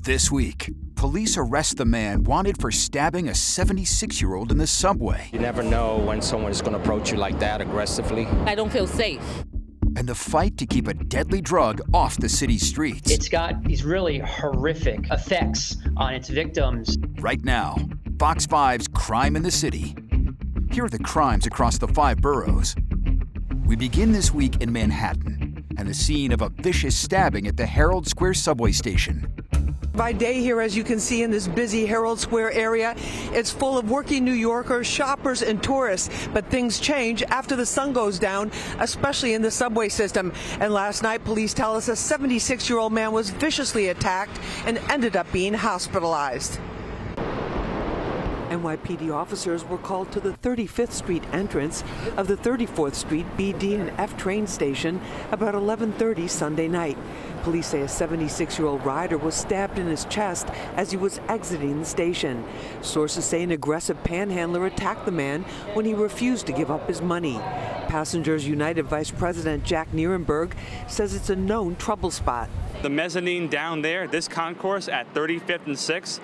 This week, police arrest the man wanted for stabbing a 76-year-old in the subway. You never know when someone is going to approach you like that aggressively. I don't feel safe. And the fight to keep a deadly drug off the city's streets. It's got these really horrific effects on its victims. Right now, Fox 5's Crime in the City. Here are the crimes across the 5 boroughs. We begin this week in Manhattan and the scene of a vicious stabbing at the Herald Square subway station. By day here, as you can see in this busy Herald Square area, it's full of working New Yorkers, shoppers, and tourists. But things change after the sun goes down, especially in the subway system. And last night, police tell us a 76-year-old man was viciously attacked and ended up being hospitalized. NYPD officers were called to the 35th Street entrance of the 34th Street B, D, and F train station about 11:30 Sunday night. Police say a 76-year-old rider was stabbed in his chest as he was exiting the station. Sources say an aggressive panhandler attacked the man when he refused to give up his money. Passengers United Vice President Jack Nierenberg says it's a known trouble spot. The mezzanine down there, this concourse at 35th and 6th,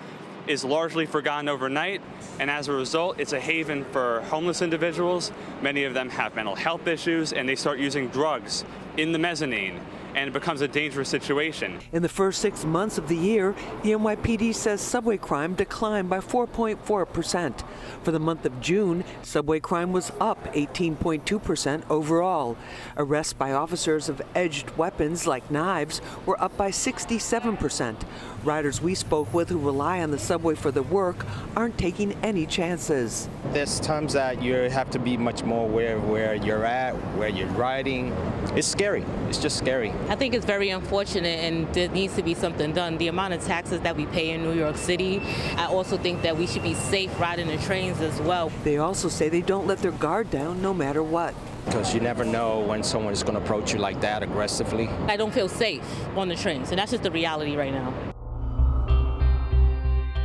is largely forgotten overnight, and as a result, it's a haven for homeless individuals. Many of them have mental health issues, and they start using drugs in the mezzanine, and it becomes a dangerous situation. In the first 6 months of the year, the NYPD says subway crime declined by 4.4%. For the month of June, subway crime was up 18.2% overall. Arrests by officers of edged weapons like knives were up by 67%. Riders we spoke with who rely on the subway for their work aren't taking any chances. There's times that you have to be much more aware of where you're at, where you're riding. It's scary. It's just scary. I think it's very unfortunate, and there needs to be something done. The amount of taxes that we pay in New York City, I also think that we should be safe riding the trains as well. They also say they don't let their guard down no matter what. Because you never know when someone is going to approach you like that aggressively. I don't feel safe on the trains, and that's just the reality right now.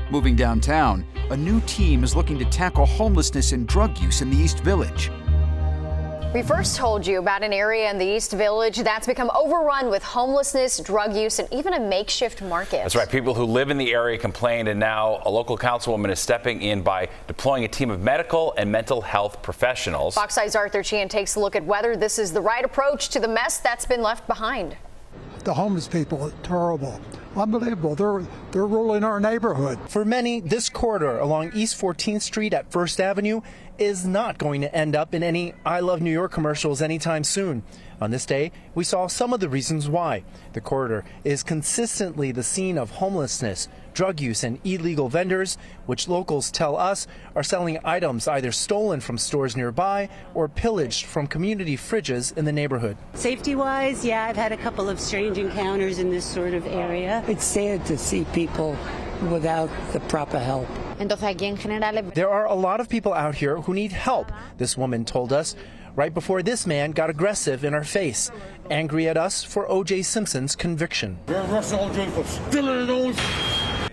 Moving downtown, a new team is looking to tackle homelessness and drug use in the East Village. We first told you about an area in the East Village that's become overrun with homelessness, drug use, and even a makeshift market. That's right. People who live in the area complained, and now a local councilwoman is stepping in by deploying a team of medical and mental health professionals. Fox 5's Arthur Sheehan takes a look at whether this is the right approach to the mess that's been left behind. The homeless people are terrible. Unbelievable. They're ruling our neighborhood. For many, this corridor along East 14th Street at First Avenue is not going to end up in any I Love New York commercials anytime soon. On this day, we saw some of the reasons why. The corridor is consistently the scene of homelessness, drug use, and illegal vendors, which locals tell us are selling items either stolen from stores nearby or pillaged from community fridges in the neighborhood. Safety-wise, yeah, I've had a couple of strange encounters in this sort of area. It's sad to see people without the proper help. There are a lot of people out here who need help, this woman told us, right before this man got aggressive in our face, angry at us for O.J. Simpson's conviction.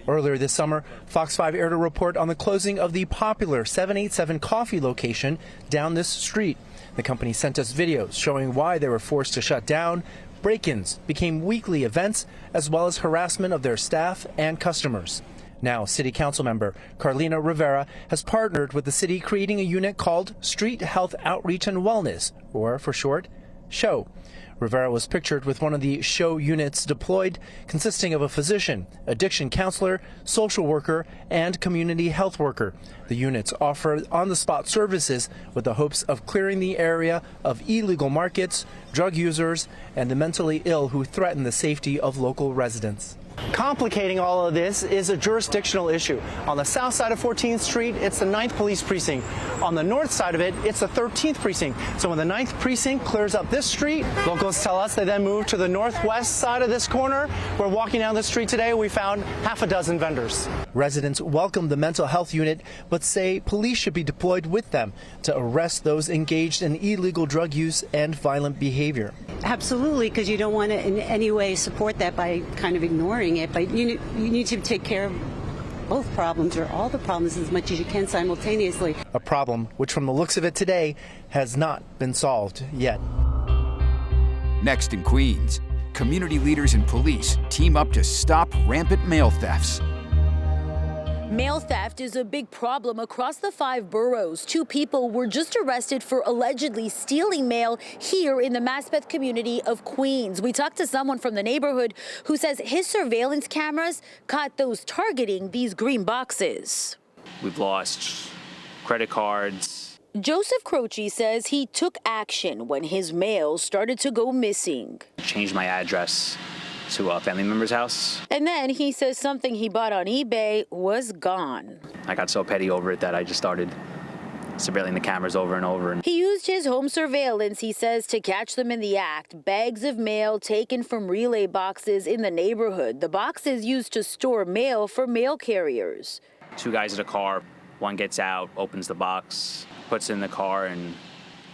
Earlier this summer, Fox 5 aired a report on the closing of the popular 787 coffee location down this street. The company sent us videos showing why they were forced to shut down. Break-ins became weekly events, as well as harassment of their staff and customers. Now, City Council member Carlina Rivera has partnered with the city, creating a unit called Street Health Outreach and Wellness, or for short, SHOW. Rivera was pictured with one of the SHOW units deployed, consisting of a physician, addiction counselor, social worker, and community health worker. The units offer on-the-spot services with the hopes of clearing the area of illegal markets, drug users, and the mentally ill who threaten the safety of local residents. Complicating all of this is a jurisdictional issue. On the south side of 14th Street, it's the 9th Police Precinct. On the north side of it, it's the 13th Precinct. So when the 9th Precinct clears up this street, locals tell us they then move to the northwest side of this corner. We're walking down the street today, we found half a dozen vendors. Residents welcome the mental health unit, but say police should be deployed with them to arrest those engaged in illegal drug use and violent behavior. Absolutely, because you don't want to in any way support that by kind of ignoring it, but you need to take care of both problems or all the problems as much as you can simultaneously. A problem which, from the looks of it today, has not been solved yet. Next in Queens, community leaders and police team up to stop rampant mail thefts. Mail theft is a big problem across the 5 boroughs. 2 people were just arrested for allegedly stealing mail here in the Maspeth community of Queens. We talked to someone from the neighborhood who says his surveillance cameras caught those targeting these green boxes. We've lost credit cards. Joseph Croce says he took action when his mail started to go missing. Changed my address to a family member's house. And then he says something he bought on eBay was gone. I got so petty over it that I just started surveilling the cameras over and over. He used his home surveillance, he says, to catch them in the act. Bags of mail taken from relay boxes in the neighborhood. The boxes used to store mail for mail carriers. 2 guys in a car. One gets out, opens the box, puts it in the car, and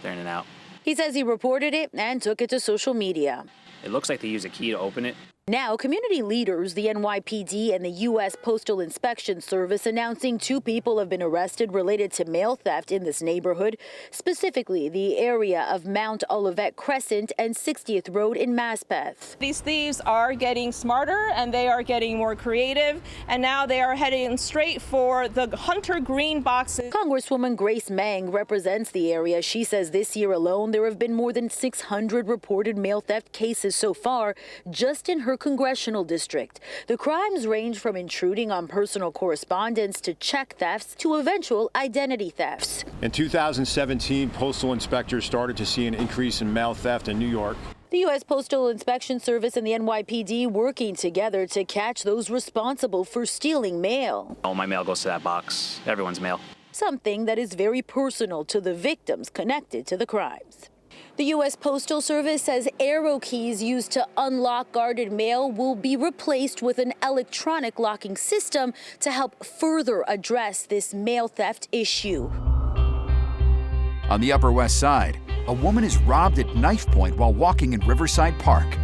they're in and out. He says he reported it and took it to social media. It looks like they use a key to open it. Now, community leaders, the NYPD and the U.S. Postal Inspection Service announcing 2 people have been arrested related to mail theft in this neighborhood, specifically the area of Mount Olivet Crescent and 60th Road in Maspeth. These thieves are getting smarter and they are getting more creative, and now they are heading straight for the Hunter Green boxes. Congresswoman Grace Meng represents the area. She says this year alone there have been more than 600 reported mail theft cases so far just in her congressional district. The crimes range from intruding on personal correspondence to check thefts to eventual identity thefts. In 2017, postal inspectors started to see an increase in mail theft in New York. The U.S. Postal Inspection Service and the NYPD working together to catch those responsible for stealing mail. All my mail goes to that box. Everyone's mail. Something that is very personal to the victims connected to the crimes. The U.S. Postal Service says arrow keys used to unlock guarded mail will be replaced with an electronic locking system to help further address this mail theft issue. On the Upper West Side, a woman is robbed at knife point while walking in Riverside Park.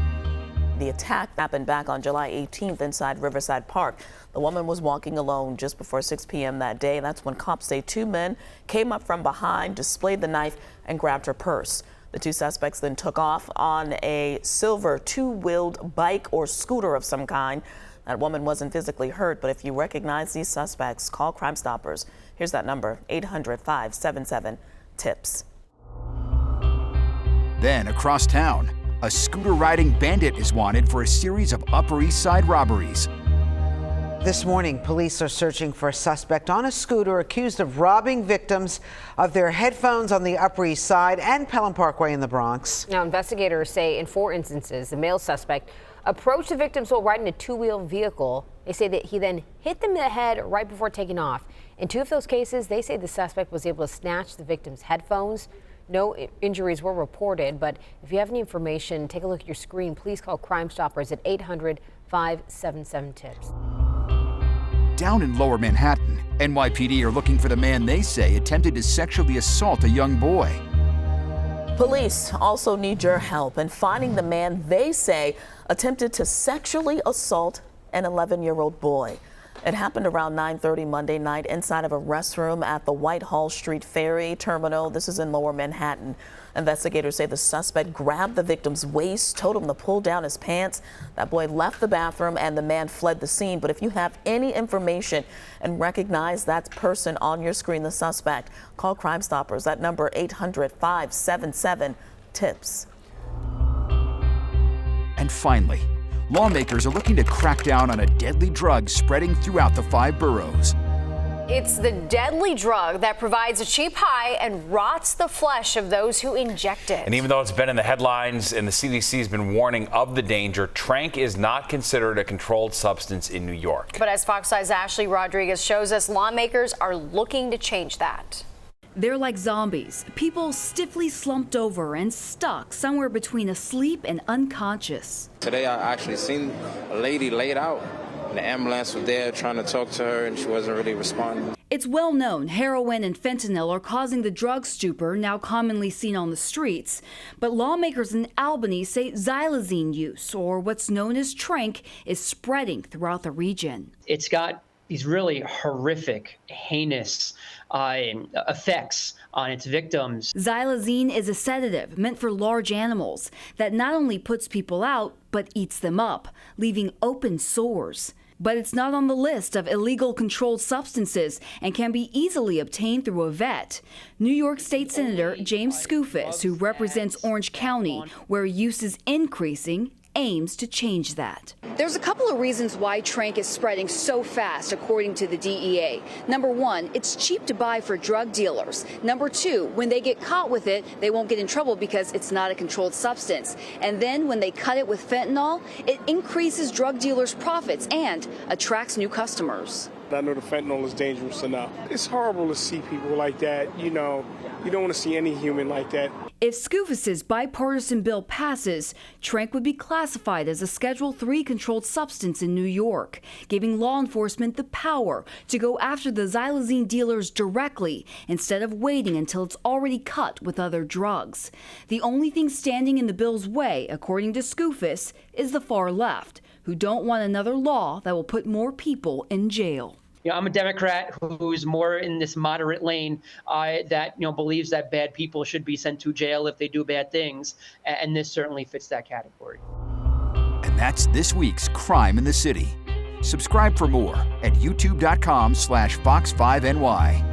The attack happened back on July 18th inside Riverside Park. The woman was walking alone just before 6 p.m. that day. That's when cops say 2 men came up from behind, displayed the knife, and grabbed her purse. The 2 suspects then took off on a silver 2-wheeled bike or scooter of some kind. That woman wasn't physically hurt, but if you recognize these suspects, call Crime Stoppers. Here's that number, 800-577-TIPS. Then across town, a scooter-riding bandit is wanted for a series of Upper East Side robberies. This morning, police are searching for a suspect on a scooter accused of robbing victims of their headphones on the Upper East Side and Pelham Parkway in the Bronx. Now, investigators say in 4 instances, the male suspect approached the victims while riding a 2-wheel vehicle. They say that he then hit them in the head right before taking off. In 2 of those cases, they say the suspect was able to snatch the victim's headphones. No injuries were reported, but if you have any information, take a look at your screen. Please call Crime Stoppers at 800-577-TIPS. Down in Lower Manhattan, NYPD are looking for the man they say attempted to sexually assault a young boy. Police also need your help in finding the man they say attempted to sexually assault an 11-year-old boy. It happened around 9:30 Monday night inside of a restroom at the Whitehall Street Ferry Terminal. This is in Lower Manhattan. Investigators say the suspect grabbed the victim's waist, told him to pull down his pants. That boy left the bathroom and the man fled the scene. But if you have any information and recognize that person on your screen, the suspect, call Crime Stoppers. That number 800-577-TIPS. And finally, lawmakers are looking to crack down on a deadly drug spreading throughout the 5 boroughs. It's the deadly drug that provides a cheap high and rots the flesh of those who inject it. And even though it's been in the headlines and the CDC has been warning of the danger, tranq is not considered a controlled substance in New York. But as Fox 5's Ashley Rodriguez shows us, lawmakers are looking to change that. They're like zombies, people stiffly slumped over and stuck somewhere between asleep and unconscious. Today I actually seen a lady laid out. The ambulance was there trying to talk to her and she wasn't really responding. It's well known heroin and fentanyl are causing the drug stupor now commonly seen on the streets. But lawmakers in Albany say xylazine use, or what's known as tranq, is spreading throughout the region. It's got these really horrific, heinous effects on its victims. Xylazine is a sedative meant for large animals that not only puts people out, but eats them up, leaving open sores. But it's not on the list of illegal controlled substances and can be easily obtained through a vet. New York State Senator James Skoufis, who represents Orange County, where use is increasing, aims to change that. There's a couple of reasons why tranq is spreading so fast, according to the DEA. Number one, it's cheap to buy for drug dealers. Number two, when they get caught with it, they won't get in trouble because it's not a controlled substance. And then when they cut it with fentanyl, it increases drug dealers' profits and attracts new customers. I know the fentanyl is dangerous enough. It's horrible to see people like that. You know, you don't want to see any human like that. If Skoufis's bipartisan bill passes, tranq would be classified as a Schedule III controlled substance in New York, giving law enforcement the power to go after the xylazine dealers directly instead of waiting until it's already cut with other drugs. The only thing standing in the bill's way, according to Skoufis, is the far left, who don't want another law that will put more people in jail. I'm a Democrat who's more in this moderate lane that believes that bad people should be sent to jail if they do bad things, and this certainly fits that category. And that's this week's Crime in the City. Subscribe for more at youtube.com/Fox5NY.